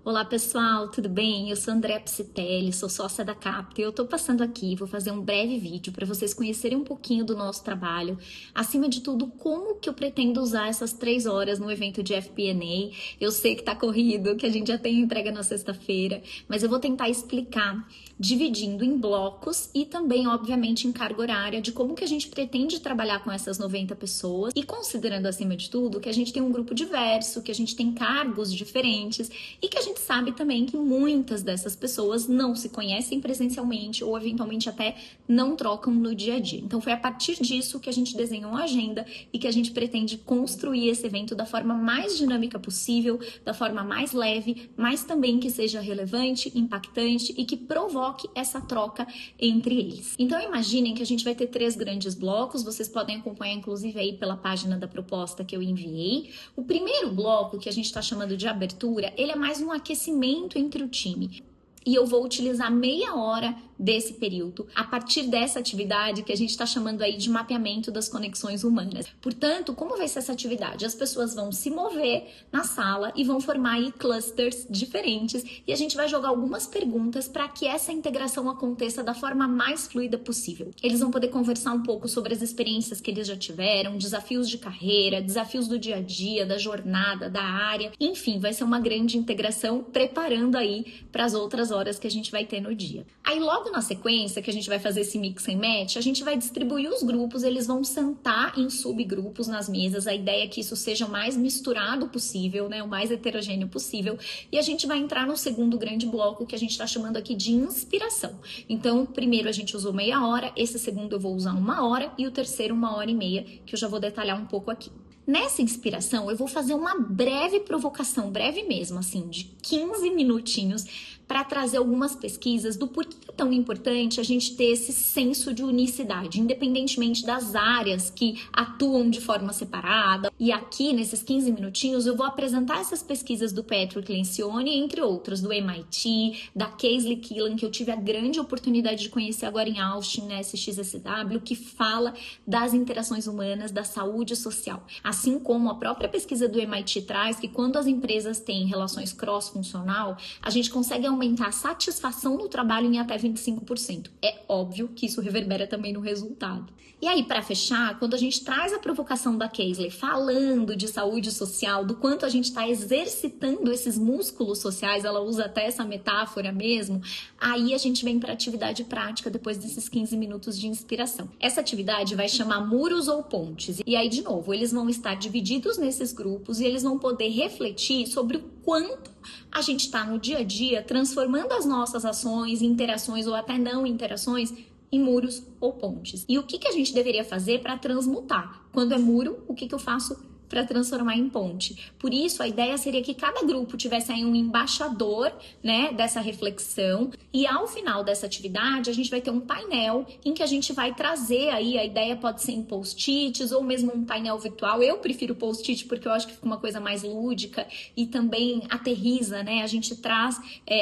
Olá pessoal, tudo bem? Eu sou Andréa Psitelli, sou sócia da Capta e eu tô passando aqui, vou fazer um breve vídeo para vocês conhecerem um pouquinho do nosso trabalho. Acima de tudo, como que eu pretendo usar essas 3 horas no evento de FP&A. Eu sei que tá corrido, que a gente já tem entrega na sexta-feira, mas eu vou tentar explicar, dividindo em blocos e também, obviamente, em carga horária, de como que a gente pretende trabalhar com essas 90 pessoas e considerando, acima de tudo, que a gente tem um grupo diverso, que a gente tem cargos diferentes e que a gente sabe também que muitas dessas pessoas não se conhecem presencialmente ou eventualmente até não trocam no dia a dia. Então foi a partir disso que a gente desenhou uma agenda e que a gente pretende construir esse evento da forma mais dinâmica possível, da forma mais leve, mas também que seja relevante, impactante e que provoque essa troca entre eles. Então imaginem que a gente vai ter 3 grandes blocos, vocês podem acompanhar inclusive aí pela página da proposta que eu enviei. O primeiro bloco, que a gente está chamando de abertura, ele é mais um aquecimento entre o time. E eu vou utilizar meia hora desse período, a partir dessa atividade que a gente está chamando aí de mapeamento das conexões humanas. Portanto, como vai ser essa atividade? As pessoas vão se mover na sala e vão formar aí clusters diferentes e a gente vai jogar algumas perguntas para que essa integração aconteça da forma mais fluida possível. Eles vão poder conversar um pouco sobre as experiências que eles já tiveram, desafios de carreira, desafios do dia a dia, da jornada, da área, enfim, vai ser uma grande integração preparando aí para as outras horas que a gente vai ter no dia. Aí logo na sequência, que a gente vai fazer esse mix and match, a gente vai distribuir os grupos, eles vão sentar em subgrupos nas mesas, a ideia é que isso seja o mais misturado possível, né, o mais heterogêneo possível, e a gente vai entrar no segundo grande bloco, que a gente está chamando aqui de inspiração. Então, primeiro a gente usou meia hora, esse segundo eu vou usar 1 hora, e o terceiro 1h30, que eu já vou detalhar um pouco aqui. Nessa inspiração, eu vou fazer uma breve provocação, breve mesmo, assim, de 15 minutinhos, para trazer algumas pesquisas do porquê é tão importante a gente ter esse senso de unicidade, independentemente das áreas que atuam de forma separada. E aqui, nesses 15 minutinhos, eu vou apresentar essas pesquisas do Patrick Lencioni, entre outras, do MIT, da Kingsley Killen, que eu tive a grande oportunidade de conhecer agora em Austin, na SXSW, que fala das interações humanas, da saúde social. Assim como a própria pesquisa do MIT traz que quando as empresas têm relações cross-funcional, a gente consegue aumentar a satisfação no trabalho em até 25%. É óbvio que isso reverbera também no resultado. E aí, para fechar, quando a gente traz a provocação da Kingsley falando de saúde social, do quanto a gente está exercitando esses músculos sociais, ela usa até essa metáfora mesmo, aí a gente vem para a atividade prática depois desses 15 minutos de inspiração. Essa atividade vai chamar muros ou pontes. E aí, de novo, eles vão estar divididos nesses grupos e eles vão poder refletir sobre o quanto a gente está no dia a dia transformando as nossas ações, interações ou até não interações em muros ou pontes. E o que a gente deveria fazer para transmutar? Quando é muro, o que eu faço para transformar em ponte? Por isso, a ideia seria que cada grupo tivesse aí um embaixador, né, dessa reflexão, e ao final dessa atividade a gente vai ter um painel em que a gente vai trazer aí, a ideia pode ser em post-its ou mesmo um painel virtual. Eu prefiro post-it porque eu acho que fica uma coisa mais lúdica e também aterriza, né, a gente traz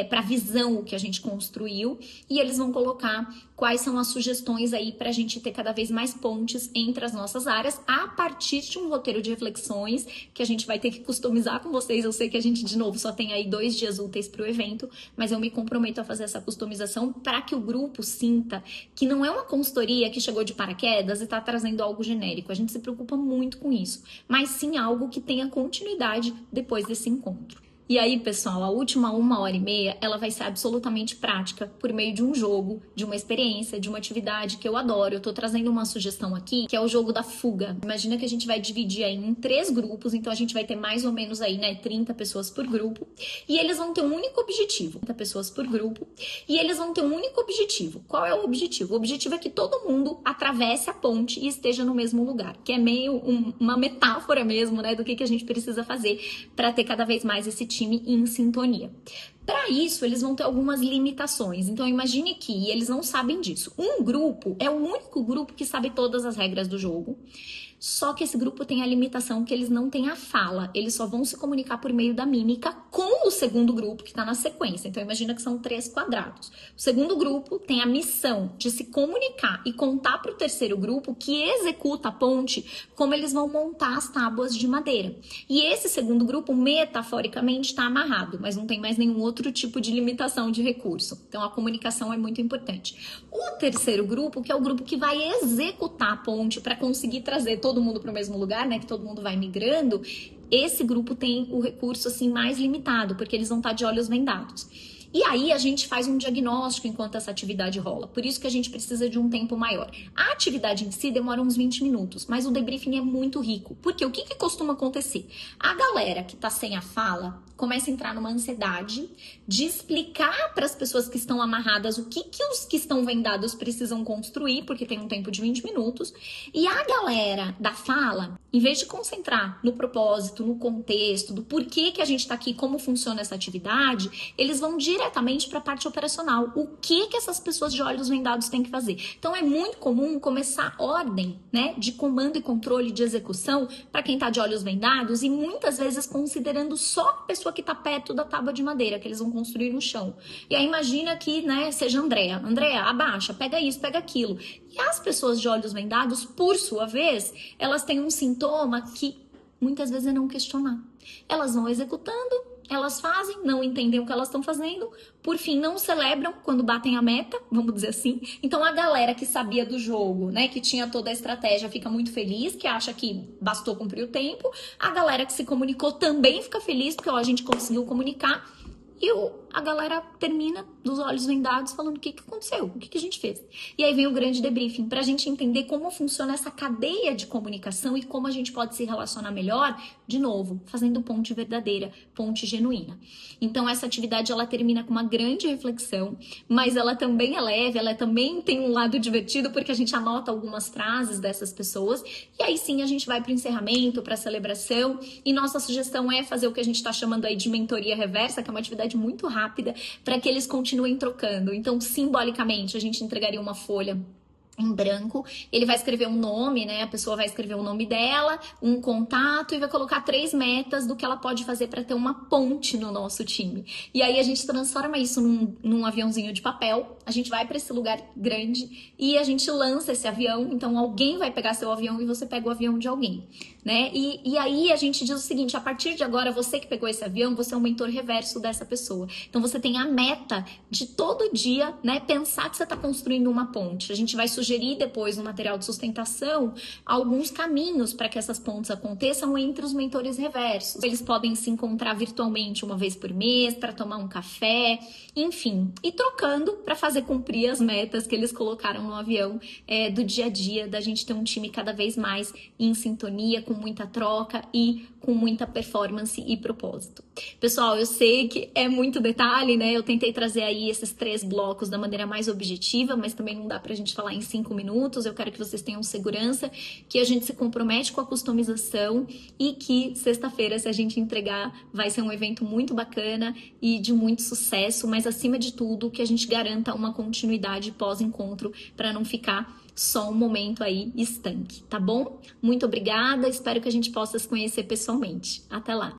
para a visão o que a gente construiu e eles vão colocar quais são as sugestões aí para a gente ter cada vez mais pontes entre as nossas áreas a partir de um roteiro de reflexões que a gente vai ter que customizar com vocês. Eu sei que a gente, de novo, só tem aí 2 dias úteis para o evento, mas eu me comprometo a fazer essa customização para que o grupo sinta que não é uma consultoria que chegou de paraquedas e está trazendo algo genérico. A gente se preocupa muito com isso, mas sim algo que tenha continuidade depois desse encontro. E aí, pessoal, a última 1h30, ela vai ser absolutamente prática por meio de um jogo, de uma experiência, de uma atividade que eu adoro. Eu tô trazendo uma sugestão aqui, que é o jogo da fuga. Imagina que a gente vai dividir aí em 3 grupos, então a gente vai ter mais ou menos aí, né, 30 pessoas por grupo. E eles vão ter um único objetivo, 30 pessoas por grupo. E eles vão ter um único objetivo. Qual é o objetivo? O objetivo é que todo mundo atravesse a ponte e esteja no mesmo lugar, que é meio uma metáfora mesmo, né, do que a gente precisa fazer para ter cada vez mais esse time em sintonia. Para isso, eles vão ter algumas limitações. Então, imagine que, e eles não sabem disso, um grupo é o único grupo que sabe todas as regras do jogo. Só que esse grupo tem a limitação que eles não têm a fala, eles só vão se comunicar por meio da mímica com o segundo grupo que está na sequência. Então imagina que são 3 quadrados. O segundo grupo tem a missão de se comunicar e contar para o terceiro grupo que executa a ponte como eles vão montar as tábuas de madeira. E esse segundo grupo, metaforicamente, está amarrado, mas não tem mais nenhum outro tipo de limitação de recurso. Então a comunicação é muito importante. O terceiro grupo, que é o grupo que vai executar a ponte para conseguir trazer todo mundo para o mesmo lugar, né, que todo mundo vai migrando, esse grupo tem o recurso assim mais limitado, porque eles vão estar de olhos vendados. E aí a gente faz um diagnóstico enquanto essa atividade rola. Por isso que a gente precisa de um tempo maior. A atividade em si demora uns 20 minutos, mas o debriefing é muito rico. Porque o que costuma acontecer? A galera que tá sem a fala começa a entrar numa ansiedade de explicar para as pessoas que estão amarradas o que os que estão vendados precisam construir, porque tem um tempo de 20 minutos. E a galera da fala, em vez de concentrar no propósito, no contexto, do porquê que a gente tá aqui, como funciona essa atividade, eles vão diretamente para a parte operacional. O que essas pessoas de olhos vendados têm que fazer? Então é muito comum começar ordem, né, de comando e controle de execução para quem está de olhos vendados e muitas vezes considerando só a pessoa que está perto da tábua de madeira que eles vão construir no chão. E aí imagina que, né, seja Andréa, abaixa, pega isso, pega aquilo. E as pessoas de olhos vendados, por sua vez, elas têm um sintoma que muitas vezes é não questionar. Elas vão executando, elas fazem, não entendem o que elas estão fazendo, por fim não celebram quando batem a meta, vamos dizer assim. Então a galera que sabia do jogo, né, que tinha toda a estratégia, fica muito feliz, que acha que bastou cumprir o tempo. A galera que se comunicou também fica feliz, porque ó, a gente conseguiu comunicar. E a galera termina dos olhos vendados falando o que aconteceu, o que a gente fez. E aí vem o grande debriefing, pra gente entender como funciona essa cadeia de comunicação e como a gente pode se relacionar melhor, de novo, fazendo ponte verdadeira, ponte genuína. Então essa atividade, ela termina com uma grande reflexão, mas ela também é leve, ela também tem um lado divertido, porque a gente anota algumas frases dessas pessoas, e aí sim a gente vai pro encerramento, pra celebração, e nossa sugestão é fazer o que a gente tá chamando aí de mentoria reversa, que é uma atividade muito rápida, para que eles continuem trocando. Então, simbolicamente, a gente entregaria uma folha em branco, ele vai escrever um nome, né? A pessoa vai escrever o nome dela, um contato e vai colocar 3 metas do que ela pode fazer para ter uma ponte no nosso time. E aí a gente transforma isso num aviãozinho de papel, a gente vai para esse lugar grande e a gente lança esse avião, então alguém vai pegar seu avião e você pega o avião de alguém, né? E aí a gente diz o seguinte, a partir de agora, você que pegou esse avião, você é um mentor reverso dessa pessoa. Então você tem a meta de todo dia, né, pensar que você está construindo uma ponte. A gente vai sugerir depois no material de sustentação alguns caminhos para que essas pontes aconteçam entre os mentores reversos. Eles podem se encontrar virtualmente uma vez por mês para tomar um café, enfim, e trocando para fazer cumprir as metas que eles colocaram no avião do dia a dia, da gente ter um time cada vez mais em sintonia, com muita troca e com muita performance e propósito. Pessoal, eu sei que é muito detalhe, né? Eu tentei trazer aí esses 3 blocos da maneira mais objetiva, mas também não dá pra gente falar em 5 minutos. Eu quero que vocês tenham segurança, que a gente se compromete com a customização e que sexta-feira, se a gente entregar, vai ser um evento muito bacana e de muito sucesso, mas acima de tudo, que a gente garanta uma continuidade pós-encontro para não ficar só um momento aí estanque, tá bom? Muito obrigada, espero que a gente possa se conhecer pessoalmente. Até lá!